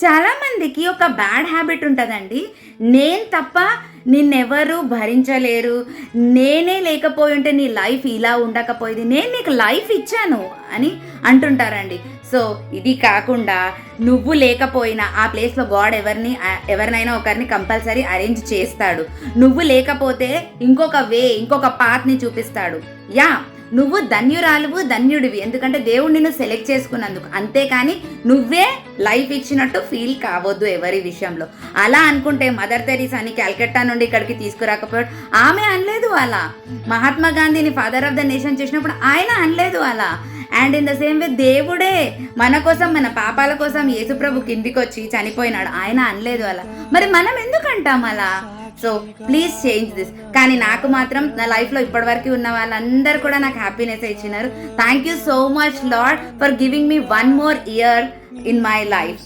చాలా మందికి ఒక బ్యాడ్ హ్యాబిట్ ఉంటదండి. నేను తప్ప నిన్నెవరు భరించలేరు. నేనే లేకపోయుంటే నీ లైఫ్ ఇలా ఉండకపోయేది. నేను నీకు లైఫ్ ఇచ్చాను అని అంటుంటారండి. సో, ఇది కాకుండా నువ్వు లేకపోయినా ఆ ప్లేస్‌లో గాడ్ ఎవరినైనా ఒకరిని కంపల్సరీ అరేంజ్ చేస్తాడు. నువ్వు లేకపోతే ఇంకొక పాత్‌ని చూపిస్తాడు. యాహ్! నువ్వు ధన్యురాలువు, ధన్యుడివి. ఎందుకంటే దేవుడు నిన్ను సెలెక్ట్ చేసుకున్నందుకు. అంతేకాని నువ్వే లైఫ్ ఇచ్చినట్టు ఫీల్ కావద్దు ఎవరి విషయంలో. అలా అనుకుంటే మదర్ తెరీసాని క్యాల్కట్టా నుండి ఇక్కడికి తీసుకురాకపోయాడు. ఆమె అనలేదు అలా. మహాత్మా గాంధీని ఫాదర్ ఆఫ్ ద నేషన్ చేసినప్పుడు ఆయన అనలేదు అలా. And in the same way దేవుడే మన కోసం, మన పాపాల కోసం యేసుప్రభు కిందికొచ్చి చనిపోయినాడు. ఆయన అనలేదు అలా. మరి మనం ఎందుకు అంటాం అలా? So please change this. కానీ నాకు మాత్రం నా లైఫ్లో ఇప్పటివరకు ఉన్న వాళ్ళందరూ కూడా నాకు హ్యాపీనెస్ ఇచ్చినారు. Thank you so much lord for giving me one more year in my life.